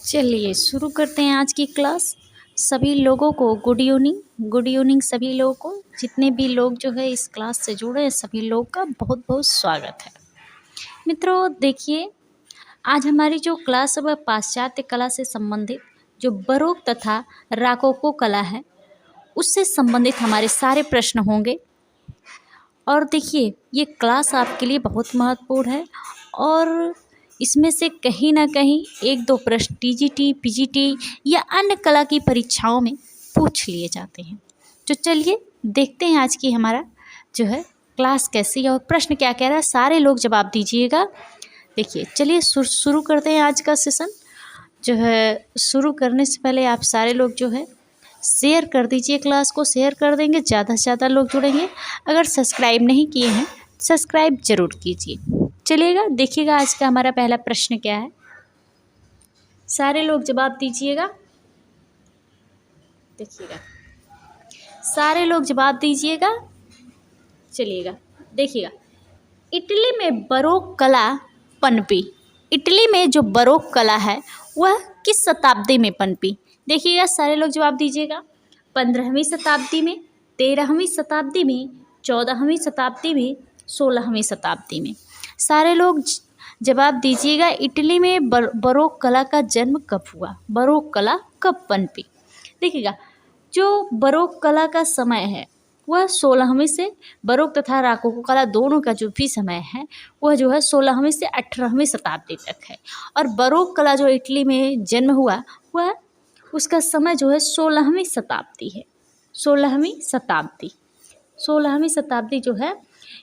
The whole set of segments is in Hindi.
चलिए शुरू करते हैं आज की क्लास। सभी लोगों को गुड इवनिंग सभी लोगों को। जितने भी लोग जो है इस क्लास से जुड़े हैं सभी लोग का बहुत बहुत स्वागत है। मित्रों देखिए, आज हमारी जो क्लास है वह पाश्चात्य कला से संबंधित जो बरोक तथा राकोको कला है उससे संबंधित हमारे सारे प्रश्न होंगे। और देखिए ये क्लास आपके लिए बहुत महत्वपूर्ण है और इसमें से कहीं ना कहीं एक दो प्रश्न टीजीटी, पीजीटी या अन्य कला की परीक्षाओं में पूछ लिए जाते हैं। तो चलिए देखते हैं आज की हमारा जो है क्लास कैसी है और प्रश्न क्या कह रहा है। सारे लोग जवाब दीजिएगा। देखिए चलिए शुरू करते हैं आज का सेशन। जो है शुरू करने से पहले आप सारे लोग जो है शेयर कर दीजिए, क्लास को शेयर कर देंगे, ज़्यादा से ज़्यादा लोग जुड़ेंगे। अगर सब्सक्राइब नहीं किए हैं सब्सक्राइब जरूर कीजिए। चलिएगा देखिएगा आज का हमारा पहला प्रश्न क्या है। सारे लोग जवाब दीजिएगा। देखिएगा सारे लोग जवाब दीजिएगा। चलिएगा देखिएगा, इटली में बरोक कला पनपी। इटली में जो बरोक कला है वह किस शताब्दी में पनपी? देखिएगा सारे लोग जवाब दीजिएगा। 15वीं शताब्दी में, 13वीं शताब्दी में, 14वीं शताब्दी में, 16वीं शताब्दी में। सारे लोग जवाब दीजिएगा। इटली में बरोक कला का जन्म कब हुआ? बरोक कला कब पनपी? देखिएगा जो बरोक कला का समय है वह 16वीं से, बरोक तथा राकोको कला दोनों का जो भी समय है वह जो है 16वीं से 18वीं शताब्दी तक है। और बरोक कला जो इटली में जन्म हुआ वह उसका समय जो है 16वीं शताब्दी है। 16वीं शताब्दी जो है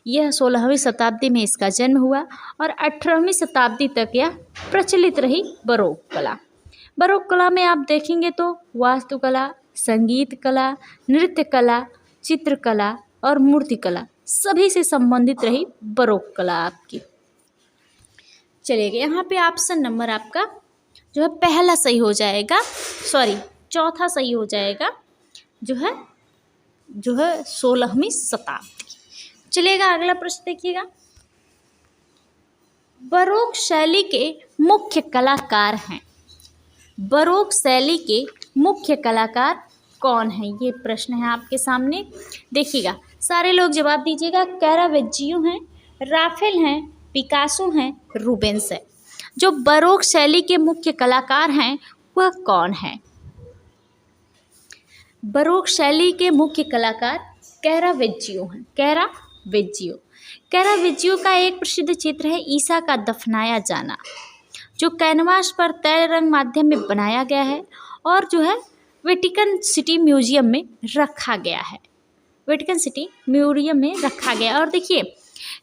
यह 16वीं शताब्दी में इसका जन्म हुआ और 18वीं शताब्दी तक यह प्रचलित रही बरोक कला। बरोक कला में आप देखेंगे तो वास्तुकला, संगीत कला, नृत्य कला, चित्रकला और मूर्तिकला सभी से संबंधित रही बरोक कला आपकी। चलिए यहाँ पे ऑप्शन नंबर आपका जो है पहला सही हो जाएगा, चौथा सही हो जाएगा जो है 16वीं शताब्दी। चलिएगा अगला प्रश्न देखिएगा। बरोक शैली के मुख्य कलाकार हैं। बरोक शैली के मुख्य कलाकार कौन है? ये प्रश्न है आपके सामने। देखिएगा सारे लोग जवाब दीजिएगा। कैरावेज्जियो हैं, राफेल हैं, पिकासो हैं, रूबेंस है। जो बरोक शैली के मुख्य कलाकार हैं वह कौन है? बरोक शैली के मुख्य कलाकार कैरावेज्जियो हैं। कैरावेज्जियो का एक प्रसिद्ध चित्र है ईसा का दफनाया जाना, जो कैनवास पर तैल रंग माध्यम में बनाया गया है और जो है वेटिकन सिटी म्यूजियम में रखा गया है। और देखिए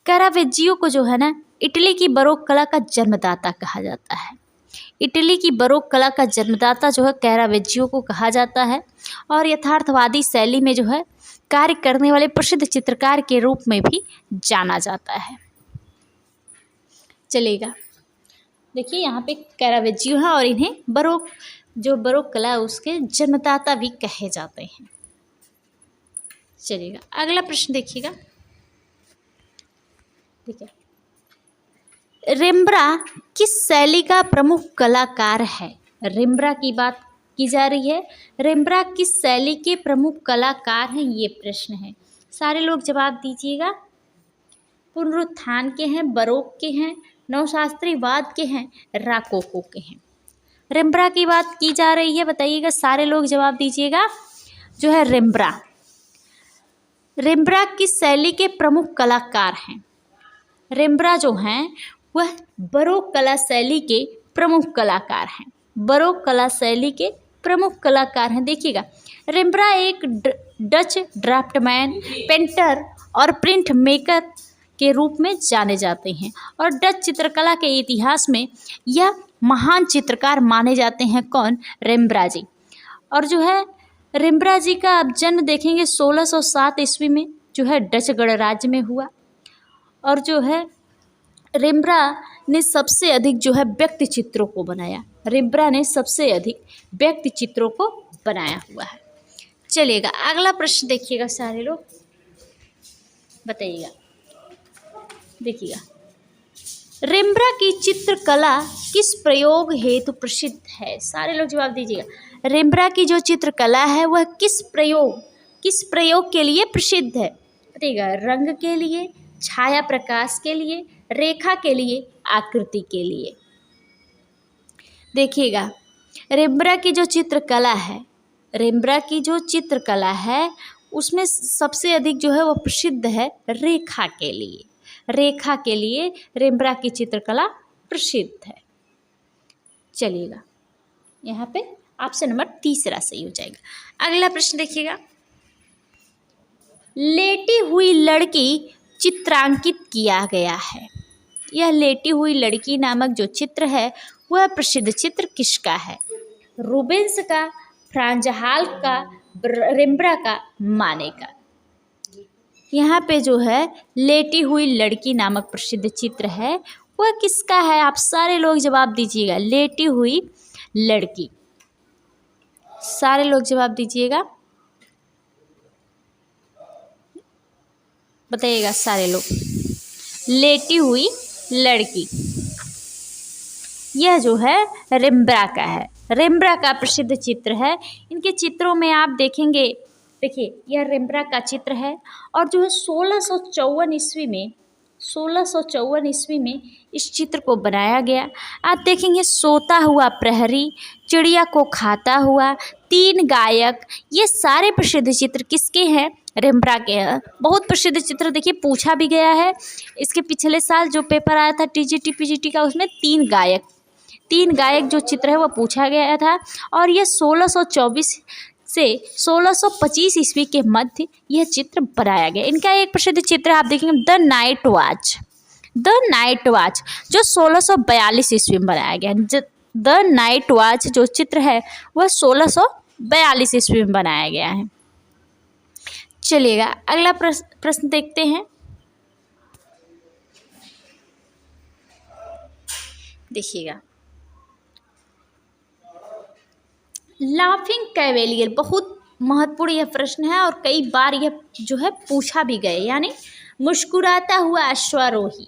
कैरावेज्जियो को जो है ना इटली की बरोक कला का जन्मदाता कहा जाता है। इटली की बरोक कला का जन्मदाता जो है कैरावेज्जियो को कहा जाता है और यथार्थवादी शैली में जो है कार्य करने वाले प्रसिद्ध चित्रकार के रूप में भी जाना जाता है। चलेगा देखिए यहाँ पे कैरावेज्जियो है और इन्हें बरोक कला उसके जन्मदाता भी कहे जाते हैं। चलिएगा अगला प्रश्न देखिएगा। देखिए रेम्ब्रा किस शैली का प्रमुख कलाकार है? रेम्ब्रा की बात की जा रही है। रेम्ब्रा किस शैली के प्रमुख कलाकार हैं? ये प्रश्न है। सारे लोग जवाब दीजिएगा। पुनरुत्थान के हैं, बरोक के हैं, नवशास्त्रीवाद के हैं, राकोको के हैं। रेम्ब्रा की बात की जा रही है, बताइएगा। सारे लोग जवाब दीजिएगा। जो है रेम्ब्रा किस शैली के प्रमुख कलाकार हैं? रेम्ब्रा जो हैं वह बरोक कला शैली के प्रमुख कलाकार हैं। बरोक कला शैली के प्रमुख कलाकार हैं। देखिएगा रेम्ब्रा एक डच ड्राफ्टमैन, पेंटर और प्रिंट मेकर के रूप में जाने जाते हैं और डच चित्रकला के इतिहास में यह महान चित्रकार माने जाते हैं। कौन? रेम्ब्रा जी। और जो है रेम्ब्रा जी का आप जन्म देखेंगे 1607 ईस्वी में जो है डच गणराज्य में हुआ। और जो है रेम्ब्रा ने सबसे अधिक जो है व्यक्ति चित्रों को बनाया। रेम्ब्रा ने सबसे अधिक व्यक्ति चित्रों को बनाया हुआ है। चलिएगा अगला प्रश्न देखिएगा। सारे लोग बताइएगा। देखिएगा रेम्ब्रा की चित्रकला किस प्रयोग हेतु प्रसिद्ध है? सारे लोग जवाब दीजिएगा। रेम्ब्रा की जो चित्रकला है वह किस प्रयोग के लिए प्रसिद्ध है? बताइएगा। रंग के लिए, छाया प्रकाश के लिए, रेखा के लिए, आकृति के लिए। देखिएगा, रेम्ब्रा की जो चित्रकला है उसमें सबसे अधिक जो है वो प्रसिद्ध है रेखा के लिए। रेखा के लिए रेम्ब्रा की चित्रकला प्रसिद्ध है। चलिएगा, यहाँ पे ऑप्शन नंबर 3 सही हो जाएगा। अगला प्रश्न देखिएगा। लेटी हुई लड़की चित्रांकित किया गया है। यह लेटी हुई लड़की नामक जो चित्र है वह प्रसिद्ध चित्र किसका है? रूबेंस का, फ्रांज हाल का, रेम्ब्रा का, माने का। यहाँ पे जो है लेटी हुई लड़की नामक प्रसिद्ध चित्र है वह किसका है? आप सारे लोग जवाब दीजिएगा। लेटी हुई लड़की, सारे लोग जवाब दीजिएगा, बताइएगा सारे लोग। लेटी हुई लड़की यह जो है रेम्ब्रा का है। रेम्ब्रा का प्रसिद्ध चित्र है। इनके चित्रों में आप देखेंगे, देखिए यह रेम्ब्रा का चित्र है और जो है 1654 ईस्वी में इस चित्र को बनाया गया। आप देखेंगे सोता हुआ प्रहरी, चिड़िया को खाता हुआ, 3 गायक, ये सारे प्रसिद्ध चित्र किसके हैं? रेम्ब्रा के हैं। बहुत प्रसिद्ध चित्र, देखिए पूछा भी गया है। इसके पिछले साल जो पेपर आया था टीजीटी पीजीटी का, उसमें 3 गायक जो चित्र है वो पूछा गया था। और यह 1624 से 1625 ईस्वी के मध्य यह चित्र बनाया गया। इनका एक प्रसिद्ध चित्र आप देखेंगे द नाइट वॉच जो 1642 ईस्वी में बनाया गया। द नाइट वॉच जो चित्र है वह 1642 ईस्वी में बनाया गया है। चलिएगा, अगला प्रश्न देखते हैं। देखिएगा, लाफिंग कैवेलियर, बहुत महत्वपूर्ण यह प्रश्न है और कई बार यह जो है पूछा भी गया। यानी मुस्कुराता हुआ अश्वारोही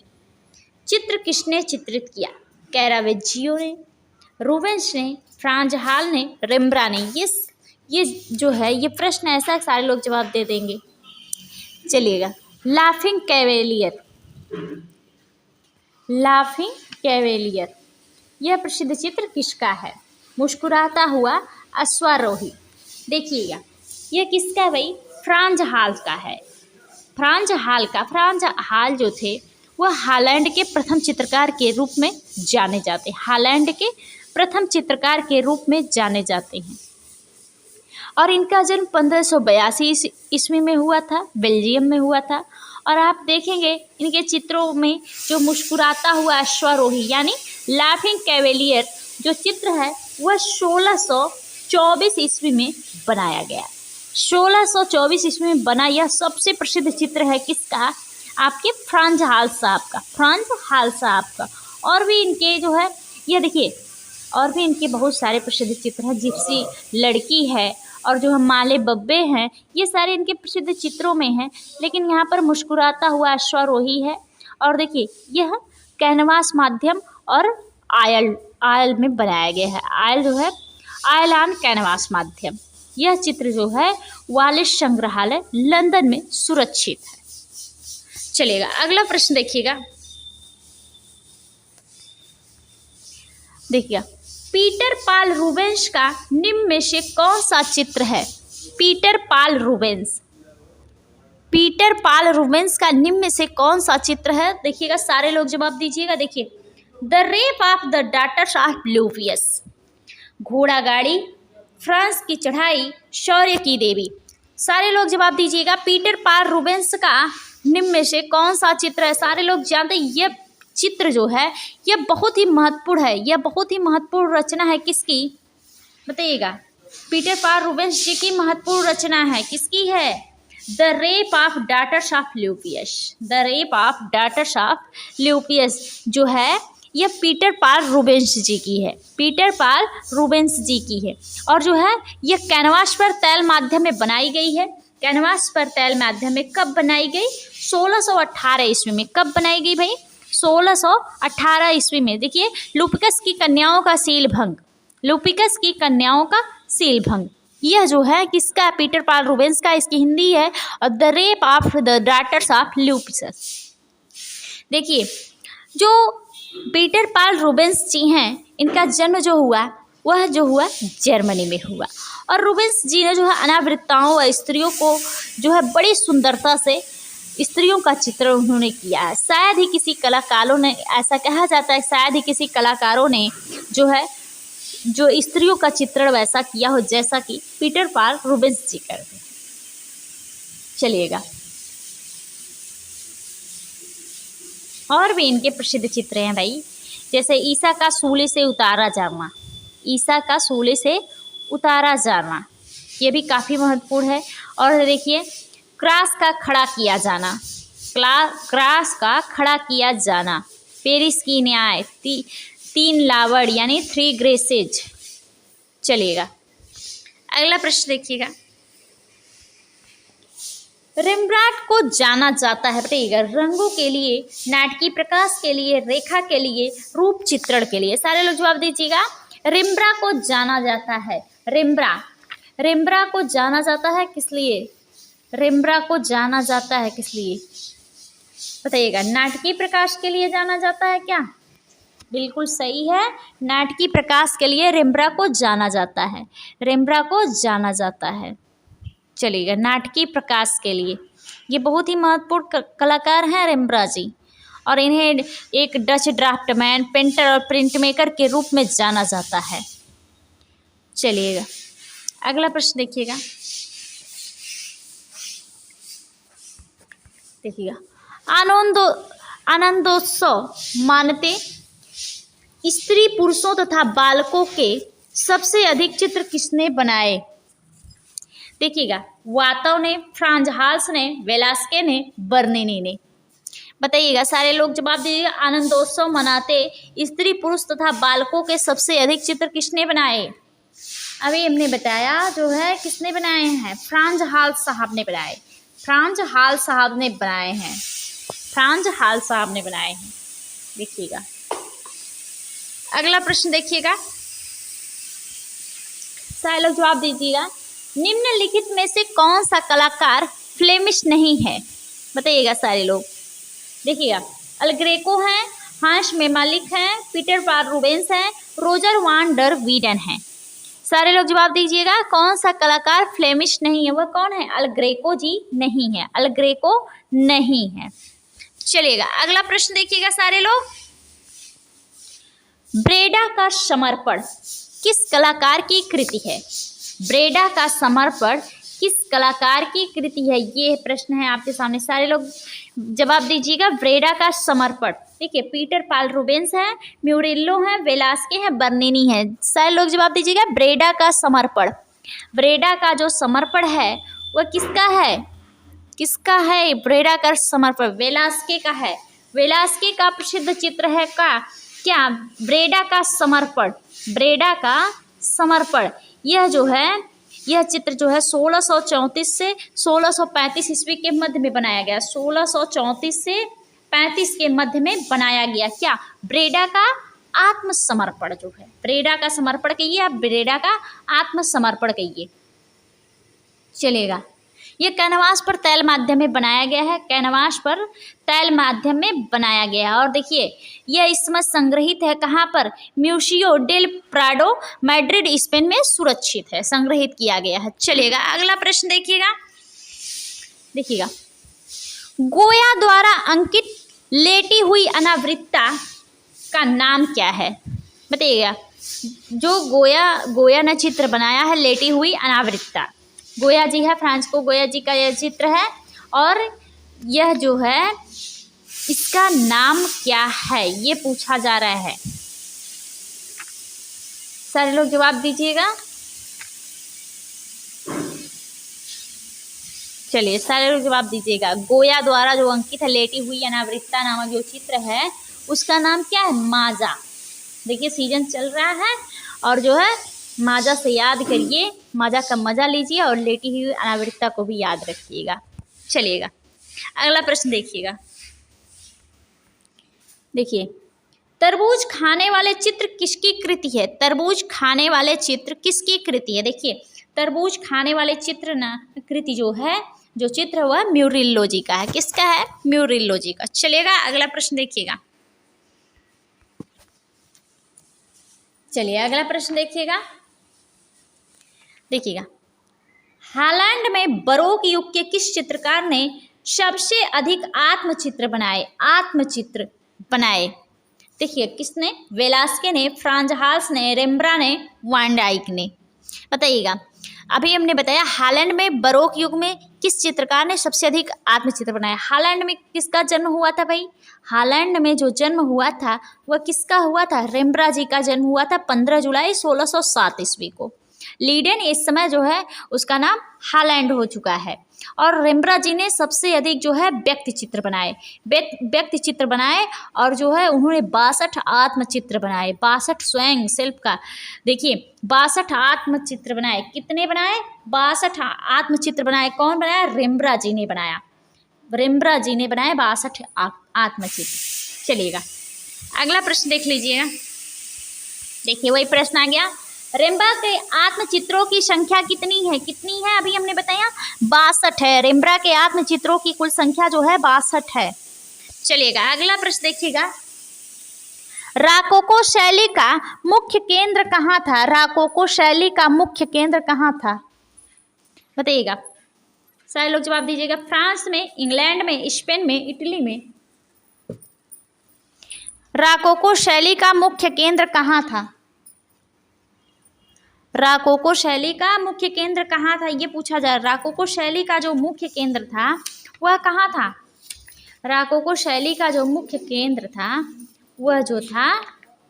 चित्र किसने चित्रित किया? कैरावेजियो ने, रूबेंस ने, फ्रांज हाल ने, रेम्ब्रा ने। ये जो है ये प्रश्न ऐसा है सारे लोग जवाब दे देंगे। चलिएगा, लाफिंग कैवेलियर यह प्रसिद्ध चित्र किसका है? मुस्कुराता हुआ अश्वारोही। देखिएगा, यह किसका है भाई? फ्रांज हाल का है। फ्रांज हाल जो थे वह हॉलैंड के प्रथम चित्रकार के रूप में जाने जाते हैं। और इनका जन्म 1582 ईस्वी में हुआ था, बेल्जियम में हुआ था। और आप देखेंगे इनके चित्रों में जो मुस्कुराता हुआ अश्वारोही यानी लाफिंग कैवेलियर जो चित्र है वह 1624 ईस्वी में बनाया गया। 1624 ईस्वी में बना यह सबसे प्रसिद्ध चित्र है किसका? आपके फ्रांज हाल साहब का। और भी इनके जो है ये देखिए, और भी इनके बहुत सारे प्रसिद्ध चित्र हैं। जिप्सी लड़की है और जो है माले बब्बे हैं, ये सारे इनके प्रसिद्ध चित्रों में हैं। लेकिन यहाँ पर मुस्कुराता हुआ अश्वारोही है। और देखिए यह कैनवास माध्यम और आयल में बनाया गया है। आयल जो है आयलान कैनवास माध्यम। यह चित्र जो है वालिस संग्रहालय लंदन में सुरक्षित है। चलिएगा, अगला प्रश्न देखिएगा। पीटर पाल रूबेंस का निम्न में से कौन सा चित्र है? पीटर पाल रूबेंस का निम्न में से कौन सा चित्र है? देखिएगा, सारे लोग जवाब दीजिएगा। देखिए, the rape of the daughters of Leucippus, घोड़ा गाड़ी, फ्रांस की चढ़ाई, शौर्य की देवी। सारे लोग जवाब दीजिएगा। पीटर पाल रूबेंस का निम्न में से कौन सा चित्र है? सारे लोग जानते हैं यह चित्र जो है यह बहुत ही महत्वपूर्ण है। यह बहुत ही महत्वपूर्ण रचना है किसकी? बताइएगा। पीटर पाल रूबेंस जी की महत्वपूर्ण रचना है। किसकी है? The rape of daughters of Leucippus जो है यह पीटर पाल रूबेंस जी की है। और जो है यह कैनवास पर तैल माध्यम में बनाई गई है। कैनवास पर तैल माध्यम में कब बनाई गई? 1618 ईस्वी में। कब बनाई गई भाई? 1618 ईस्वी में। देखिए, लुपिकस की कन्याओं का सीलभंग, लुपिकस की कन्याओं का सीलभंग, यह जो है किसका, पीटर पाल रूबेंस का। इसकी हिंदी है the rape of the daughters of Leucippus. देखिए, जो पीटर पाल रूबेंस जी हैं, इनका जन्म जो हुआ वह जो हुआ जर्मनी में हुआ। और रूबेंस जी ने जो है अनावृत्ताओं व स्त्रियों को जो है बड़ी सुंदरता से स्त्रियों का चित्र उन्होंने किया है। शायद ही किसी कलाकारों ने, ऐसा कहा जाता है, शायद ही किसी कलाकारों ने जो है जो स्त्रियों का चित्रण वैसा किया हो जैसा कि पीटर पाल रूबेंस जी करते हैं। चलिएगा, और भी इनके प्रसिद्ध चित्र हैं भाई, जैसे ईसा का सूली से उतारा जाना, ईसा का सूली से उतारा जाना, ये भी काफ़ी महत्वपूर्ण है। और देखिए, क्रॉस का खड़ा किया जाना, क्रॉस का खड़ा किया जाना, पेरिस की न्याय, तीन लावड़ यानी 3 ग्रेसेज। चलिएगा, अगला प्रश्न देखिएगा, रेम्ब्रांट को जाना जाता है, बताइएगा, रंगों के लिए, नाटकीय प्रकाश के लिए, रेखा के लिए, रूप चित्रण के लिए। सारे लोग जवाब दीजिएगा। रेम्ब्रांट को जाना जाता है, रेम्ब्रांट को जाना जाता है किस लिए, रेम्ब्रांट को जाना जाता है किस लिए, बताइएगा। नाटकीय प्रकाश के लिए जाना जाता है क्या? बिल्कुल सही है, नाटकीय प्रकाश के लिए रेम्ब्रांट को जाना जाता है, रेम्ब्रांट को जाना जाता है। चलिएगा, नाटकीय प्रकाश के लिए, ये बहुत ही महत्वपूर्ण कलाकार हैं रेम्ब्रांट जी, और इन्हें एक डच ड्राफ्टमैन, पेंटर और प्रिंट मेकर के रूप में जाना जाता है। चलिएगा, अगला प्रश्न देखिएगा, आनंदोत्सव मानते स्त्री, पुरुषों तथा बालकों के सबसे अधिक चित्र किसने बनाए? देखिएगा, वातो ने, फ्रांज हाल्स ने, वेलास्के ने, बर्निनी ने। बताइएगा, सारे लोग जवाब दीजिएगा। आनंदोत्सव मनाते स्त्री, पुरुष तथा बालकों के सबसे अधिक चित्र किसने बनाए? अभी हमने बताया जो है किसने बनाए हैं, फ्रांज हाल्स साहब ने बनाए, फ्रांज हाल्स साहब ने बनाए हैं, फ्रांज हाल्स साहब ने बनाए हैं। देखिएगा, अगला प्रश्न देखिएगा, सारे लोग जवाब दीजिएगा। निम्नलिखित में से कौन सा कलाकार फ्लेमिश नहीं है? बताइएगा सारे लोग। देखिएगा, अल ग्रेको हैं, हांस मेमालिक हैं, पीटर पाल रूबेंस हैं, रोजर वान डर वीडन हैं। सारे लोग जवाब दीजिएगा, कौन सा कलाकार फ्लेमिश नहीं है, वह कौन है? अल ग्रेको जी नहीं है, अल ग्रेको नहीं है। चलिएगा, अगला प्रश्न देखिएगा सारे लोग, ब्रेडा का समर्पण किस कलाकार की कृति है? ब्रेडा का समर्पण किस कलाकार की कृति है, ये प्रश्न है आपके सामने। सारे लोग जवाब दीजिएगा। ब्रेडा का समर्पण, देखिए, पीटर पाल रूबेंस है, म्यूरिलो है, वेलास्के है, बर्निनी है। सारे लोग जवाब दीजिएगा। ब्रेडा का समर्पण, ब्रेडा का जो समर्पण है वह किसका है, किसका है? ब्रेडा का समर्पण वेलास्के का है, वेलास्के का प्रसिद्ध चित्र है क्या ब्रेडा का समर्पण, ब्रेडा का समर्पण। यह जो है, यह चित्र जो है 1634 से 1635 ईस्वी के मध्य में बनाया गया, 1634 से 35 के मध्य में बनाया गया। क्या? ब्रेडा का आत्मसमर्पण जो है, ब्रेडा का समर्पण कहिए आप, ब्रेडा का आत्मसमर्पण कहिए। चलेगा, यह कैनवास पर तैल माध्यम में बनाया गया है, कैनवास पर तैल माध्यम में बनाया गया है। और देखिए, यह इस समय संग्रहित है कहाँ पर? म्यूजियो डेल प्राडो, मैड्रिड, स्पेन में सुरक्षित है, संग्रहित किया गया है। चलिएगा, अगला प्रश्न देखिएगा। देखिएगा, गोया द्वारा अंकित लेटी हुई अनावृत्ता का नाम क्या है? बताइएगा। जो गोया ने चित्र बनाया है लेटी हुई अनावृत्ता, गोया जी है, फ्रांसिस्को गोया जी का यह चित्र है, और यह जो है इसका नाम क्या है, ये पूछा जा रहा है। सारे लोग जवाब दीजिएगा। चलिए, सारे लोग जवाब दीजिएगा। गोया द्वारा जो अंकित है लेटी हुई अनावृत्ता नामक जो चित्र है उसका नाम क्या है? माजा। देखिए, सीजन चल रहा है और जो है माजा से याद करिए, माजा का मजा लीजिए और लेटी हुई अनावृत्ता को भी याद रखिएगा। चलिएगा, अगला प्रश्न देखिएगा। देखिए, तरबूज खाने वाले चित्र किसकी कृति है? तरबूज खाने वाले चित्र किसकी कृति है? देखिए, तरबूज खाने वाले चित्र ना कृति जो है, जो चित्र वह म्यूरिल्लो जी का है। किसका है? म्यूरिल्लो जी का। चलिएगा अगला प्रश्न देखिएगा। चलिए अगला प्रश्न देखिएगा। देखिएगा, हालैंड में बरोक युग के किस चित्रकार ने सबसे अधिक आत्मचित्र बनाए? आत्मचित्र बनाए। देखिए, किसने? वेलास्के ने, फ्रांज हाल्स ने, रेम्ब्रा ने, वान डाइक ने। बताइएगा, अभी हमने बताया हालैंड में बरोक युग में किस चित्रकार ने सबसे अधिक आत्मचित्र बनाया। हालैंड में किसका जन्म हुआ था भाई? हालैंड में जो जन्म हुआ था वह किसका हुआ था? रेम्ब्रा जी का जन्म हुआ था 15 जुलाई 1607 ईस्वी को। लीडेन इस समय जो है उसका नाम हालैंड हो चुका है। और रेम्ब्रा जी ने सबसे अधिक जो है व्यक्ति चित्र बनाए, व्यक्ति चित्र बनाए, और जो है उन्होंने 62 आत्मचित्र बनाए, 62 स्वयं सेल्फ का। देखिए, 62 आत्मचित्र बनाए। कितने बनाए? 62 आत्मचित्र बनाए। कौन बनाया? रेम्ब्रा जी ने बनाया। रेम्ब्रा जी ने बनाए 62 आत्मचित्र। चलिएगा अगला प्रश्न देख लीजिएगा। देखिए, वही प्रश्न आ गया, रेम्ब्रा के आत्मचित्रों की संख्या कितनी है? कितनी है? अभी हमने बताया 62 है। रेम्ब्रा के आत्मचित्रों की कुल संख्या जो है 62 है। चलिएगा अगला प्रश्न देखिएगा, राकोको शैली का मुख्य केंद्र कहाँ था? राकोको शैली का मुख्य केंद्र कहाँ था? बताइएगा, सारे लोग जवाब दीजिएगा। फ्रांस में, इंग्लैंड में, स्पेन में, इटली में। राकोको शैली का मुख्य केंद्र कहाँ था? राकोको शैली का मुख्य केंद्र कहाँ था, ये पूछा जा रहा है। राकोको शैली का जो मुख्य केंद्र था वह कहाँ था? राकोको शैली का जो मुख्य केंद्र था वह जो था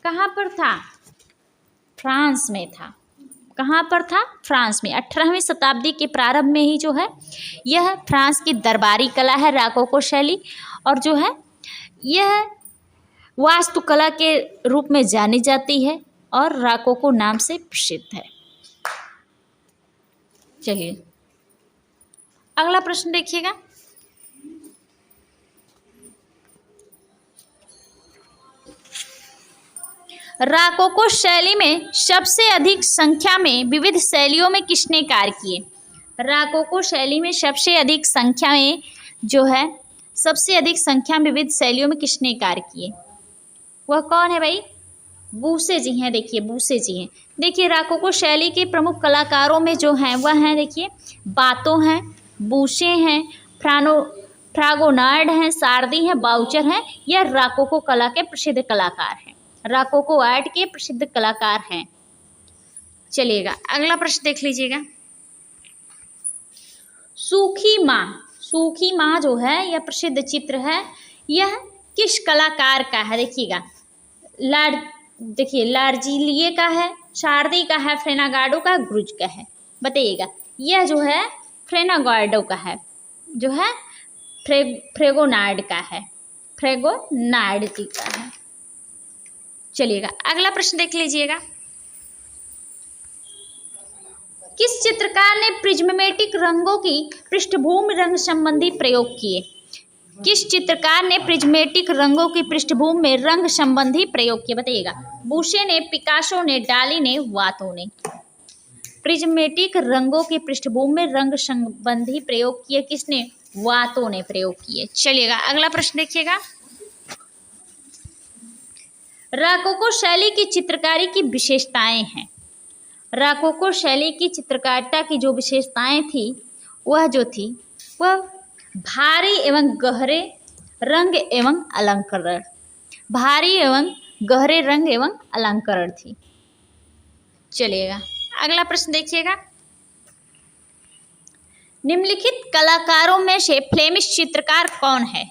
कहाँ पर था? फ्रांस में था। कहाँ पर था? फ्रांस में। 18वीं शताब्दी के प्रारंभ में ही जो है यह फ्रांस की दरबारी कला है राकोको शैली, और जो है यह वास्तुकला के रूप में जानी जाती है और राकोको नाम से प्रसिद्ध है। चलिए अगला प्रश्न देखिएगा। राकोको शैली में सबसे अधिक संख्या में विविध शैलियों में किसने कार्य किए? राकोको शैली में सबसे अधिक संख्या में जो है सबसे अधिक संख्या में विविध शैलियों में किसने कार्य किए? वह कौन है भाई? बूसे जी हैं। देखिए, बूसे जी हैं। देखिए, राकोको शैली के प्रमुख कलाकारों में जो हैं वह हैं, देखिए, बातो हैं, बूसे हैं, फ्रागोनार्ड हैं, सारदी हैं, बाउचर हैं। यह राकोको कला के प्रसिद्ध कलाकार हैं, राकोको आर्ट के प्रसिद्ध कलाकार हैं। चलिएगा अगला प्रश्न देख लीजिएगा। सूखी माँ, सूखी माँ जो है यह प्रसिद्ध चित्र है। यह किस कलाकार का है? देखिएगा, देखिए, लार्जिलिए का है, शारदी का है, फ्रेनागार्डो का, ग्रुज का है। बताइएगा, यह जो है फ्रेनागार्डो का है, जो है फ्रेगोनार्ड का है, फ्रेगोनार्ड जी का है। चलिएगा अगला प्रश्न देख लीजिएगा। किस चित्रकार ने प्रिज्मेटिक रंगों की पृष्ठभूमि रंग संबंधी प्रयोग किए? किस चित्रकार ने प्रिज्मेटिक रंगों की पृष्ठभूमि में रंग संबंधी प्रयोग किए? बताइएगा, बूसे ने, पिकासो ने, डाली ने, वातो ने। प्रिज्मेटिक रंगों की पृष्ठभूमि में रंग संबंधी प्रयोग किए किसने? वातो ने प्रयोग किए। चलिएगा अगला प्रश्न देखिएगा। राकोको शैली की चित्रकारी की विशेषताएं हैं। राकोको शैली की चित्रकारिता की जो विशेषताएं थी वह जो थी वह भारी एवं गहरे रंग एवं अलंकरण, भारी एवं गहरे रंग एवं अलंकरण थी। चलिएगा अगला प्रश्न देखिएगा। निम्नलिखित कलाकारों में से फ्लेमिश चित्रकार कौन है?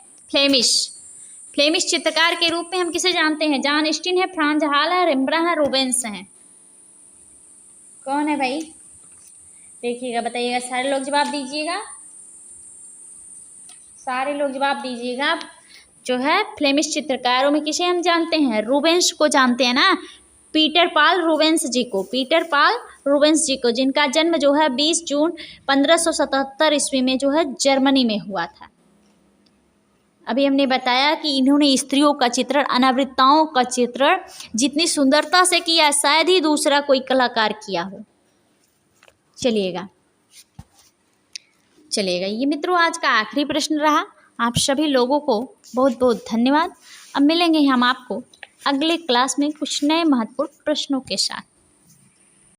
फ्लेमिश चित्रकार के रूप में हम किसे जानते हैं? जॉन स्टीन है, फ्रांज हाल है, रेम्ब्रा है, रूबेंस है। कौन है भाई? देखिएगा, बताइएगा, सारे लोग जवाब दीजिएगा, सारे लोग जवाब दीजिएगा। जो है फ्लेमिश चित्रकारों में किसे हम जानते हैं? रूबेंस को जानते हैं ना, पीटर पाल रूबेंस जी को, पीटर पाल रूबेंस जी को, जिनका जन्म जो है 20 जून 1577 ईस्वी में जो है जर्मनी में हुआ था। अभी हमने बताया कि इन्होंने स्त्रियों का चित्रण, अनावृताओं का चित्रण जितनी सुंदरता से किया शायद ही दूसरा कोई कलाकार किया हो। चलिएगा ये मित्रों आज का आखिरी प्रश्न रहा। आप सभी लोगों को बहुत बहुत धन्यवाद। अब मिलेंगे हम आपको अगले क्लास में कुछ नए महत्वपूर्ण प्रश्नों के साथ।